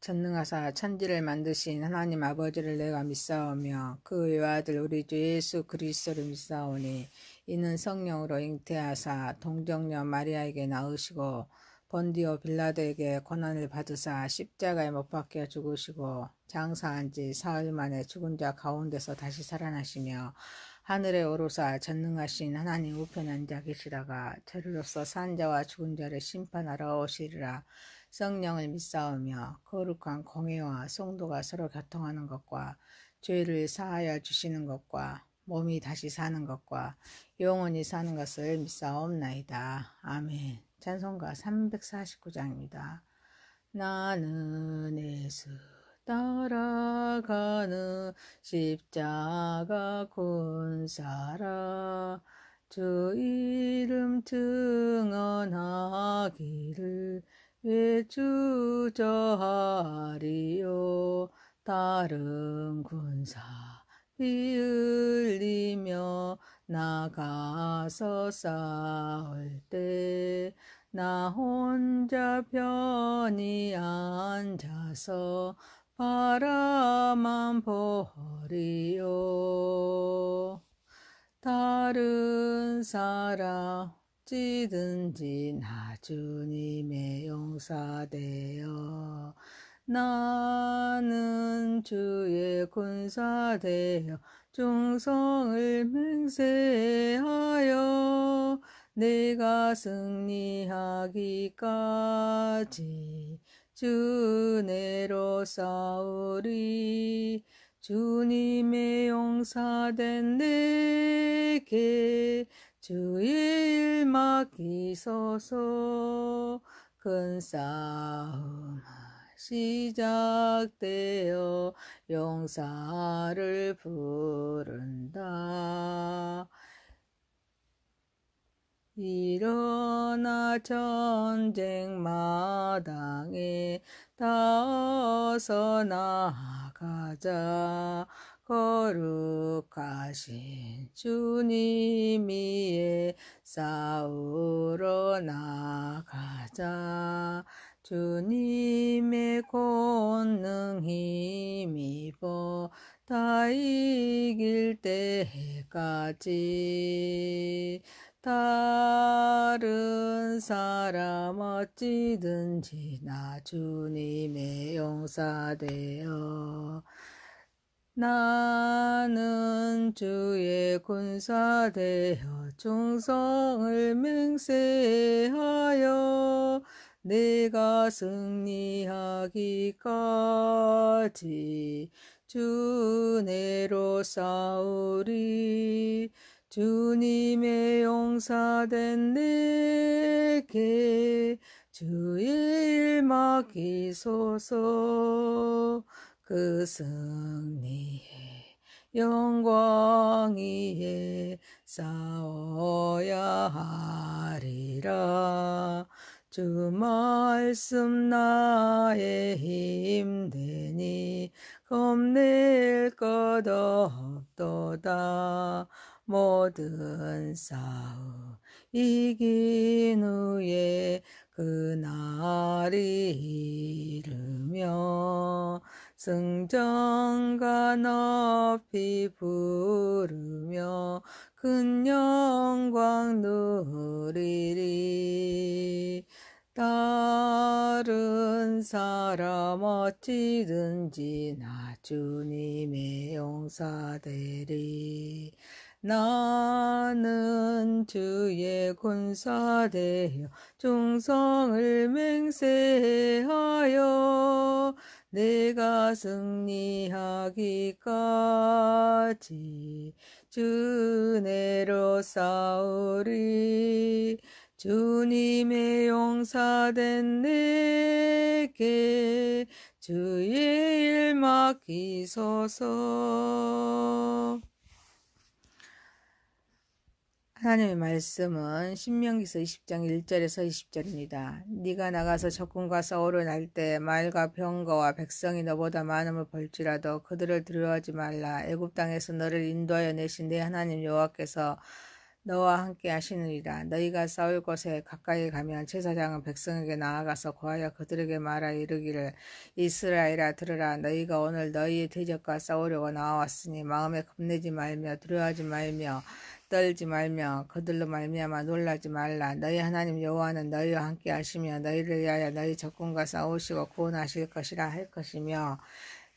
전능하사 천지를 만드신 하나님 아버지를 내가 믿사오며 그 외아들 우리 주 예수 그리스도를 믿사오니 이는 성령으로 잉태하사 동정녀 마리아에게 낳으시고 본디오 빌라도에게 고난을 받으사 십자가에 못 박혀 죽으시고 장사한 지 사흘 만에 죽은 자 가운데서 다시 살아나시며 하늘에 오르사 전능하신 하나님 우편에 앉아 계시다가 저리로서 산 자와 죽은 자를 심판하러 오시리라. 성령을 믿사오며 거룩한 공회와 성도가 서로 교통하는 것과 죄를 사하여 주시는 것과 몸이 다시 사는 것과 영원히 사는 것을 믿사옵나이다. 아멘. 찬송가 349장입니다. 나는 예수 따라가는 십자가 군사라 주 이름 증언하기를 외주저하리요. 다른 군사 피 흘리며 나가서 싸울 때 나 혼자 편히 앉아서 바라만 보리요. 다른 사람 어찌든지 나 주님의 용사되어 나는 주의 군사되어 충성을 맹세하여 내가 승리하기까지 주 은혜로 싸우리. 주님의 용사된 내게 주의 일 맡기소서. 큰 싸움 시작되어 용사를 부른다. 일어나 전쟁 마당에 닿아서 나아가자. 거룩하신 주님 위에 싸우러 나가자. 주님의 권능 힘입어 다 이길 때까지 다른 사람 어찌든지 나 주님의 용사되어 나는 주의 군사되어 충성을 맹세하여 내가 승리하기까지 주 은혜로 싸우리. 주님의 용사된 내게 주의 일 맡기소서. 그 승리의 영광 위에 싸워야 하리라. 주 말씀 나의 힘되니 겁낼 것 없도다. 모든 싸움 이긴 후에 그날이 이르며 승전가 높이 부르며 큰 영광 누리리. 다른 사람 어찌든지 나 주님의 용사되리. 나는 주의 군사되어 충성을 맹세하여 내가 승리하기까지 주 은혜로 싸우리. 주님의 용사된 내게 주의 일 맡기소서. 하나님의 말씀은 신명기서 20장 1절에서 20절입니다. 네가 나가서 적군과 싸우러 날 때 말과 병거와 백성이 너보다 많음을 볼지라도 그들을 두려워하지 말라. 애굽 땅에서 너를 인도하여 내신 내 하나님 여호와께서 너와 함께 하시느니라. 너희가 싸울 곳에 가까이 가면 제사장은 백성에게 나아가서 고하여 그들에게 말하 이르기를 이스라엘아 들으라. 너희가 오늘 너희의 대적과 싸우려고 나왔으니 마음에 겁내지 말며 두려워하지 말며 떨지 말며 그들로 말미암아 놀라지 말라. 너희 하나님 여호와는 너희와 함께 하시며 너희를 위하여 너희 적군과 싸우시고 구원하실 것이라 할 것이며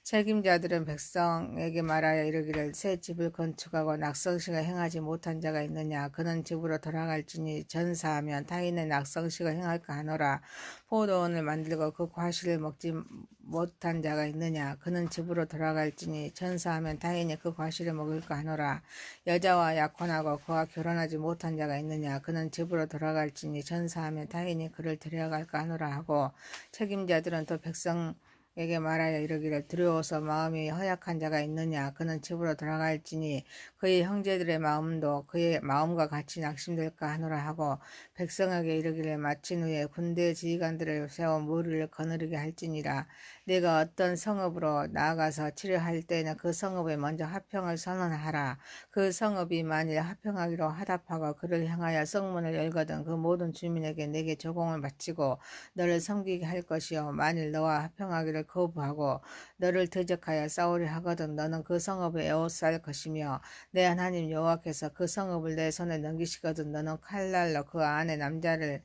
책임자들은 백성에게 말하여 이르기를 새 집을 건축하고 낙성식을 행하지 못한 자가 있느냐. 그는 집으로 돌아갈지니 전사하면 타인의 낙성식을 행할까 하노라. 포도원을 만들고 그 과실을 먹지 못한 자가 있느냐. 그는 집으로 돌아갈지니 전사하면 타인이 그 과실을 먹을까 하노라. 여자와 약혼하고 그와 결혼하지 못한 자가 있느냐. 그는 집으로 돌아갈지니 전사하면 타인이 그를 데려갈까 하노라 하고 책임자들은 또 백성에게 말하여 이르기를 두려워서 마음이 허약한 자가 있느냐. 그는 집으로 돌아갈지니 그의 형제들의 마음도 그의 마음과 같이 낙심될까 하노라 하고 백성에게 이르기를 마친 후에 군대 지휘관들을 세워 무리를 거느리게 할지니라. 네가 어떤 성읍으로 나아가서 치료할 때는 그 성읍에 먼저 화평을 선언하라. 그 성읍이 만일 화평하기로 화답하고 그를 향하여 성문을 열거든 그 모든 주민에게 내게 조공을 바치고 너를 섬기게 할 것이요. 만일 너와 화평하기를 거부하고 너를 대적하여 싸우려 하거든 너는 그 성읍에 에워쌀 것이며 내 하나님 여호와께서 그 성읍을 내 손에 넘기시거든 너는 칼날로 그 안에 남자를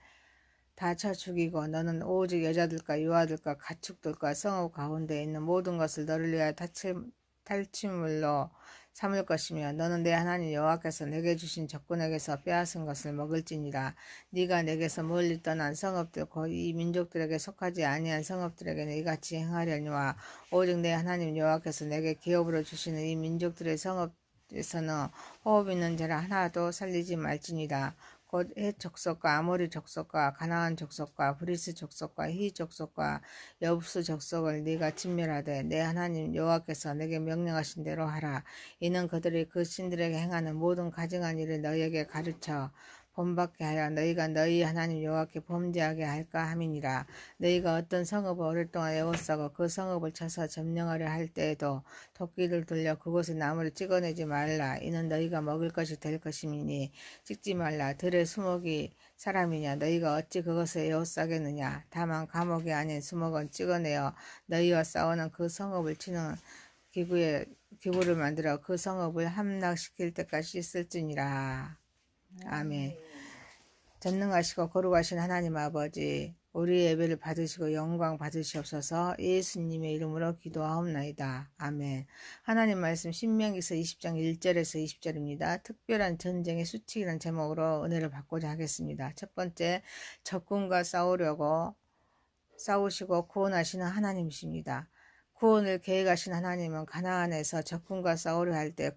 다 쳐 죽이고 너는 오직 여자들과 유아들과 가축들과 성읍 가운데 있는 모든 것을 너를 위하여 탈취물로 삼을 것이며 너는 내 하나님 여호와께서 내게 주신 적군에게서 빼앗은 것을 먹을지니라. 네가 내게서 멀리 떠난 성읍들 곧 이 민족들에게 속하지 아니한 성읍들에게는 이같이 행하려니와 오직 내 하나님 여호와께서 내게 기업으로 주시는 이 민족들의 성읍에서는 호흡 있는 자를 하나도 살리지 말지니라. 곧 헷 족속과 아모리 족속과 가나안 족속과 브리스 족속과 히 족속과 여부스 족속을 네가 진멸하되 내 하나님 여호와께서 내게 명령하신 대로 하라. 이는 그들이 그 신들에게 행하는 모든 가증한 일을 너희에게 가르쳐 본받게 하여 너희가 너희 하나님 여호와께 범죄하게 할까 함이니라. 너희가 어떤 성읍을 오랫 동안 에워싸고 그 성읍을 쳐서 점령하려 할 때에도 도끼를 돌려 그곳에 나무를 찍어내지 말라. 이는 너희가 먹을 것이 될 것임이니 찍지 말라. 들의 수목이 사람이냐. 너희가 어찌 그것을 에워싸겠느냐. 다만 감옥이 아닌 수목은 찍어내어 너희와 싸우는 그 성읍을 치는 기구를 만들어 그 성읍을 함락시킬 때까지 쓸지니라. 아멘. 전능하시고 거룩하신 하나님 아버지, 우리 예배를 받으시고 영광 받으시옵소서. 예수님의 이름으로 기도하옵나이다. 아멘. 하나님 말씀 신명기서 20장 1절에서 20절입니다. 특별한 전쟁의 수칙이라는 제목으로 은혜를 받고자 하겠습니다. 첫 번째, 적군과 싸우시고 구원하시는 하나님이십니다. 구원을 계획하신 하나님은 가나안에서 적군과 싸우려 할 때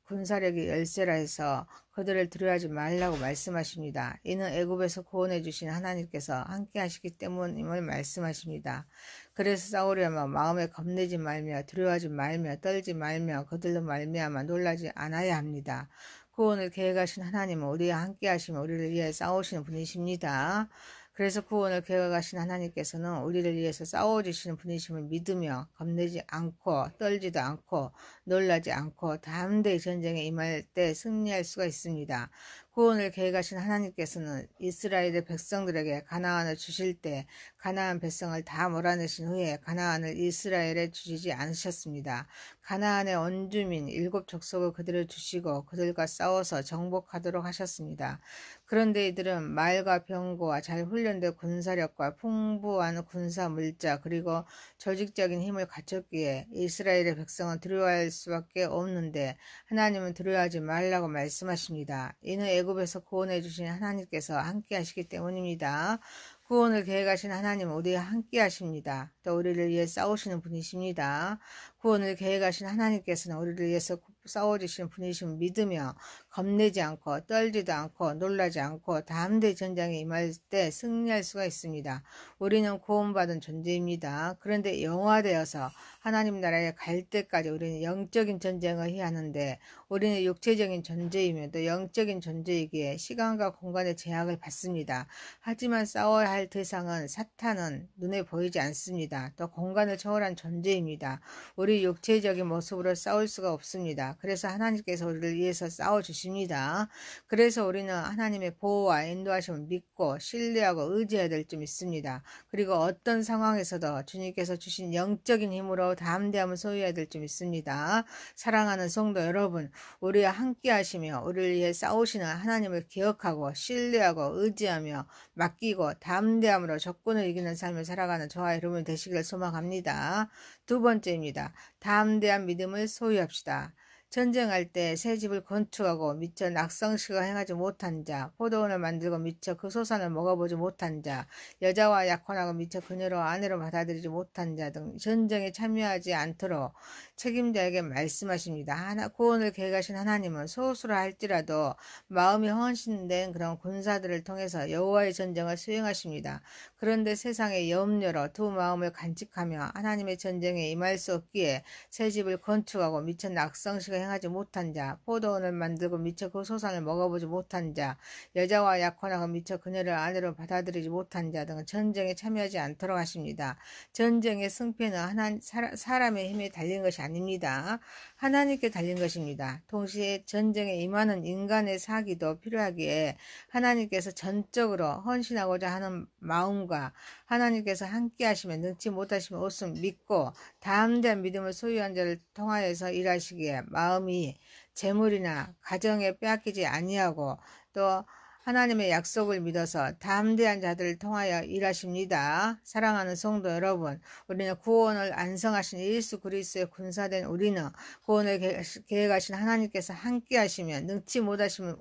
군사력이 열세라 해서 그들을 두려워하지 말라고 말씀하십니다. 이는 애굽에서 구원해 주신 하나님께서 함께 하시기 때문임을 말씀하십니다. 그래서 싸우려면 마음에 겁내지 말며 두려워하지 말며 떨지 말며 그들로 말미암아 놀라지 않아야 합니다. 구원을 계획하신 하나님은 우리와 함께 하시며 우리를 위해 싸우시는 분이십니다. 그래서 구원을 계획하신 하나님께서는 우리를 위해서 싸워주시는 분이심을 믿으며 겁내지 않고 떨지도 않고 놀라지 않고 담대히 전쟁에 임할 때 승리할 수가 있습니다. 구원을 계획하신 하나님께서는 이스라엘의 백성들에게 가나안을 주실 때 가나안 백성을 다 몰아내신 후에 가나안을 이스라엘에 주시지 않으셨습니다. 가나안의 원주민 7족속을 그들을 주시고 그들과 싸워서 정복하도록 하셨습니다. 그런데 이들은 말과 병거와 잘 훈련된 군사력과 풍부한 군사 물자 그리고 조직적인 힘을 갖췄기에 이스라엘의 백성은 두려워할 수밖에 없는데 하나님은 두려워하지 말라고 말씀하십니다. 이는 애굽에서 구원해 주신 하나님께서 함께 하시기 때문입니다. 구원을 계획하신 하나님은 우리와 함께 하십니다. 또 우리를 위해 싸우시는 분이십니다. 구원을 계획하신 하나님께서는 우리를 위해서 싸워주시는 분이심을 믿으며 겁내지 않고 떨지도 않고 놀라지 않고 담대히 전장에 임할 때 승리할 수가 있습니다. 우리는 구원받은 존재입니다. 그런데 영화되어서 하나님 나라에 갈 때까지 우리는 영적인 전쟁을 해야 하는데 우리는 육체적인 존재이며 또 영적인 존재이기에 시간과 공간의 제약을 받습니다. 하지만 싸워야 할 대상은 사탄은 눈에 보이지 않습니다. 존재입니다. 또 공간을 초월한 존재입니다. 우리 육체적인 모습으로 싸울 수가 없습니다. 그래서 하나님께서 우리를 위해서 싸워주십니다. 그래서 우리는 하나님의 보호와 인도하심을 믿고 신뢰하고 의지해야 될 줄 믿습니다. 그리고 어떤 상황에서도 주님께서 주신 영적인 힘으로 담대함을 소유해야 될 줄 믿습니다. 사랑하는 성도 여러분, 우리와 함께 하시며 우리를 위해 싸우시는 하나님을 기억하고 신뢰하고 의지하며 맡기고 담대함으로 적군을 이기는 삶을 살아가는 저와 여러분이 되시기를 소망합니다. 두 번째입니다. 담대한 믿음을 소유합시다. 전쟁할 때 새 집을 건축하고 미처 낙성식을 행하지 못한 자, 포도원을 만들고 미처 그 소산을 먹어보지 못한 자, 여자와 약혼하고 미처 그녀로 아내로 받아들이지 못한 자 등 전쟁에 참여하지 않도록 책임자에게 말씀하십니다. 구원을 계획하신 하나님은 소수라 할지라도 마음이 헌신된 그런 군사들을 통해서 여호와의 전쟁을 수행하십니다. 그런데 세상의 염려로 두 마음을 간직하며 하나님의 전쟁에 임할 수 없기에 새 집을 건축하고 미처 낙성식을 행하지 못한 자, 포도원을 만들고 미처 그 소산을 먹어보지 못한 자, 여자와 약혼하고 미처 그녀를 아내로 받아들이지 못한 자 등은 전쟁에 참여하지 않도록 하십니다. 전쟁의 승패는 사람의 힘에 달린 것이 아닙니다. 하나님께 달린 것입니다. 동시에 전쟁에 임하는 인간의 사기도 필요하기에 하나님께서 전적으로 헌신하고자 하는 마음과 하나님께서 함께 하시면 능치 못하시면 없음 믿고 담대한 믿음을 소유한 자를 통하여서 일하시기에 마음이 재물이나 가정에 빼앗기지 아니하고 또 하나님의 약속을 믿어서 담대한 자들을 통하여 일하십니다. 사랑하는 성도 여러분, 우리는 구원을 안성하신 예수 그리스도의 군사된 우리는 구원을 계획하신 하나님께서 함께 하시면 능치 못하시면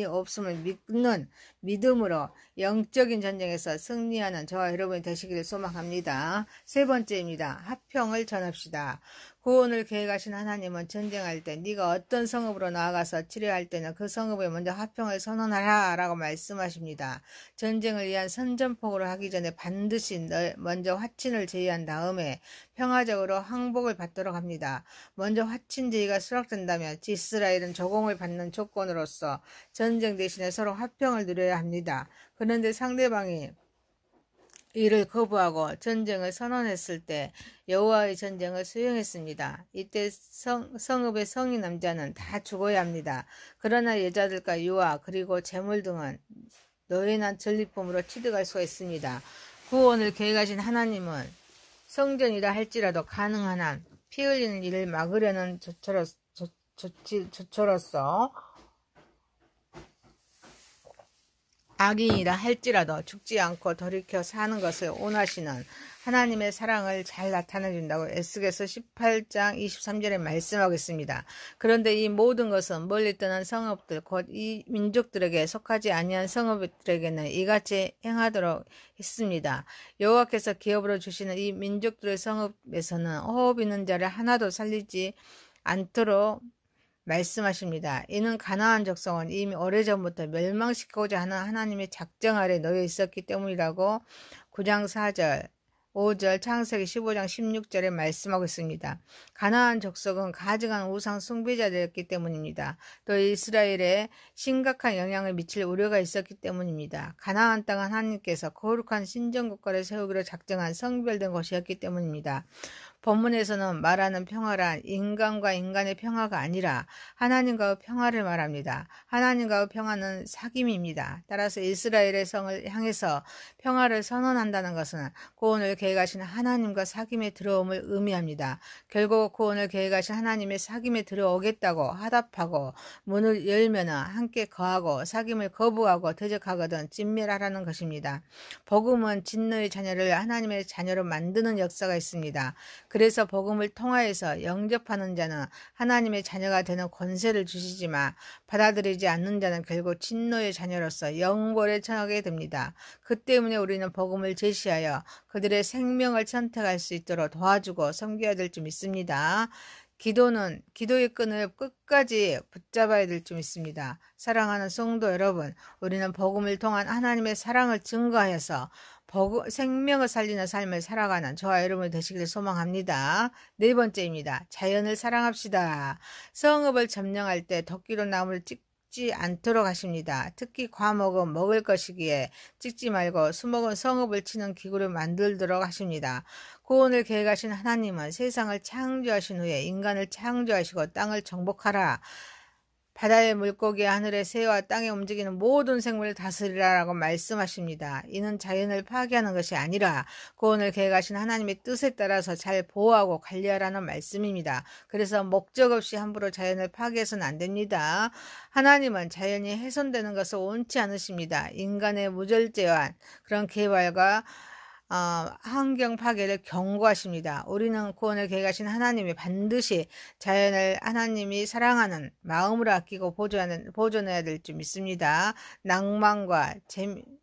없음을 믿는 믿음으로 영적인 전쟁에서 승리하는 저와 여러분이 되시기를 소망합니다. 세 번째입니다. 화평을 전합시다. 구원을 계획하신 하나님은 전쟁할 때 네가 어떤 성읍으로 나아가서 치료할 때는 그 성읍에 먼저 화평을 선언하라 라고 말씀하십니다. 전쟁을 위한 선전포고를 하기 전에 반드시 먼저 화친을 제의한 다음에 평화적으로 항복을 받도록 합니다. 먼저 화친 제의가 수락된다면 이스라엘은 조공을 받는 조건으로서 전쟁 대신에 서로 화평을 누려야 합니다. 그런데 상대방이 이를 거부하고 전쟁을 선언했을 때 여호와의 전쟁을 수행했습니다. 이때 성읍의 성인 남자는 다 죽어야 합니다. 그러나 여자들과 유아 그리고 재물 등은 노예나 전리품으로 취득할 수가 있습니다. 구원을 계획하신 하나님은 성전이라 할지라도 가능한 한 피 흘리는 일을 막으려는 조처로서 악인이라 할지라도 죽지 않고 돌이켜 사는 것을 원하시는 하나님의 사랑을 잘 나타내준다고 에스겔서 18장 23절에 말씀하고 있습니다. 그런데 이 모든 것은 멀리 떠난 성읍들 곧 이 민족들에게 속하지 아니한 성읍들에게는 이같이 행하도록 했습니다. 여호와께서 기업으로 주시는 이 민족들의 성읍에서는 호흡 있는 자를 하나도 살리지 않도록 말씀하십니다. 이는 가나안 족속은 이미 오래전부터 멸망시키고자 하는 하나님의 작정 아래 놓여 있었기 때문이라고 9장 4절 5절 창세기 15장 16절에 말씀하고 있습니다. 가나안 족속은 가증한 우상 숭배자들이었기 때문입니다. 또 이스라엘에 심각한 영향을 미칠 우려가 있었기 때문입니다. 가나안 땅은 하나님께서 거룩한 신정국가를 세우기로 작정한 성별된 곳이었기 때문입니다. 본문에서는 말하는 평화란 인간과 인간의 평화가 아니라 하나님과의 평화를 말합니다. 하나님과의 평화는 사귐입니다. 따라서 이스라엘의 성을 향해서 평화를 선언한다는 것은 구원을 계획하신 하나님과 사귐에 들어옴을 의미합니다. 결국 구원을 계획하신 하나님의 사귐에 들어오겠다고 화답하고 문을 열면 함께 거하고 사귐을 거부하고 대적하거든 진멸하라는 것입니다. 복음은 진노의 자녀를 하나님의 자녀로 만드는 역사가 있습니다. 그래서 복음을 통하여서 영접하는 자는 하나님의 자녀가 되는 권세를 주시지만 받아들이지 않는 자는 결국 진노의 자녀로서 영벌에 처하게 됩니다. 그 때문에 우리는 복음을 제시하여 그들의 생명을 선택할 수 있도록 도와주고 섬겨야 될 줄 믿습니다. 기도의 끈을 끝까지 붙잡아야 될 줄 믿습니다. 사랑하는 성도 여러분, 우리는 복음을 통한 하나님의 사랑을 증거하여서 생명을 살리는 삶을 살아가는 저와 여러분이 되시기를 소망합니다. 네 번째입니다. 자연을 사랑합시다. 성읍을 점령할 때 도끼로 나무를 찍지 않도록 하십니다. 특히 과목은 먹을 것이기에 찍지 말고 수목은 성읍을 치는 기구를 만들도록 하십니다. 구원을 계획하신 하나님은 세상을 창조하신 후에 인간을 창조하시고 땅을 정복하라. 바다의 물고기, 하늘의 새와 땅에 움직이는 모든 생물을 다스리라라고 말씀하십니다. 이는 자연을 파괴하는 것이 아니라 구원을 계획하신 하나님의 뜻에 따라서 잘 보호하고 관리하라는 말씀입니다. 그래서 목적 없이 함부로 자연을 파괴해서는 안 됩니다. 하나님은 자연이 훼손되는 것을 원치 않으십니다. 인간의 무절제한 그런 개발과 환경 파괴를 경고하십니다. 우리는 구원을 계획하신 하나님이 반드시 자연을 하나님이 사랑하는 마음으로 아끼고 보존해야 될 줄 믿습니다. 낭만과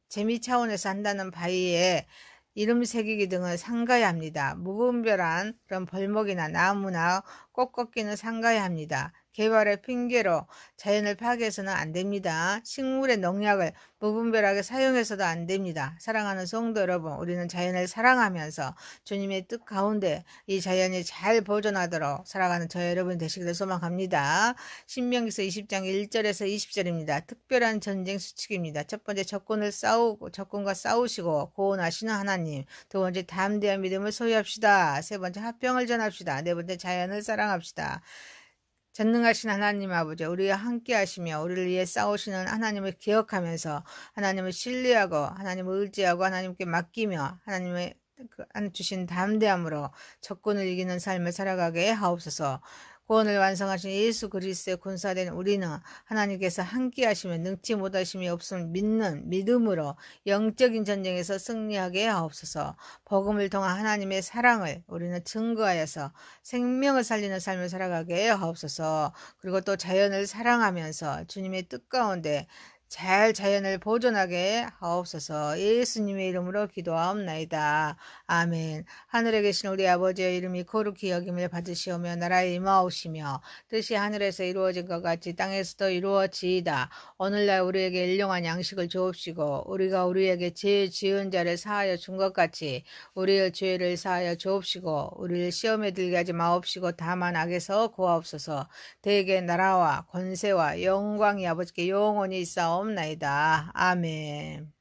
재미 차원에서 한다는 바위에 이름 새기기 등을 삼가야 합니다. 무분별한 그런 벌목이나 나무나 꽃 꺾기는 삼가야 합니다. 개발의 핑계로 자연을 파괴해서는 안 됩니다. 식물의 농약을 무분별하게 사용해서도 안 됩니다. 사랑하는 성도 여러분, 우리는 자연을 사랑하면서 주님의 뜻 가운데 이 자연이 잘 보존하도록 살아가는 저 여러분 되시기를 소망합니다. 신명기서 20장 1절에서 20절입니다. 특별한 전쟁 수칙입니다. 첫 번째, 적군과 싸우시고 구원하시는 하나님. 두 번째, 담대한 믿음을 소유합시다. 세 번째, 화평을 전합시다. 네 번째, 자연을 사랑합시다. 전능하신 하나님 아버지, 우리와 함께 하시며 우리를 위해 싸우시는 하나님을 기억하면서 하나님을 신뢰하고 하나님을 의지하고 하나님께 맡기며 하나님의 주신 담대함으로 적군을 이기는 삶을 살아가게 하옵소서. 구원을 완성하신 예수 그리스도의 군사된 우리는 하나님께서 함께 하시면 능치 못하심이 없음을 믿는 믿음으로 영적인 전쟁에서 승리하게 하옵소서. 복음을 통한 하나님의 사랑을 우리는 증거하여서 생명을 살리는 삶을 살아가게 하옵소서. 그리고 또 자연을 사랑하면서 주님의 뜻 가운데 잘 자연을 보존하게 하옵소서. 예수님의 이름으로 기도하옵나이다. 아멘. 하늘에 계신 우리 아버지의 이름이 거룩히 여김을 받으시오며 나라에 임하옵시며 뜻이 하늘에서 이루어진 것 같이 땅에서도 이루어지이다. 오늘날 우리에게 일용할 양식을 주옵시고 우리가 우리에게 죄 지은 자를 사하여 준 것 같이 우리의 죄를 사하여 주옵시고 우리를 시험에 들게 하지 마옵시고 다만 악에서 구하옵소서. 대개 나라와 권세와 영광이 아버지께 영원히 있사옵나이다. 아멘.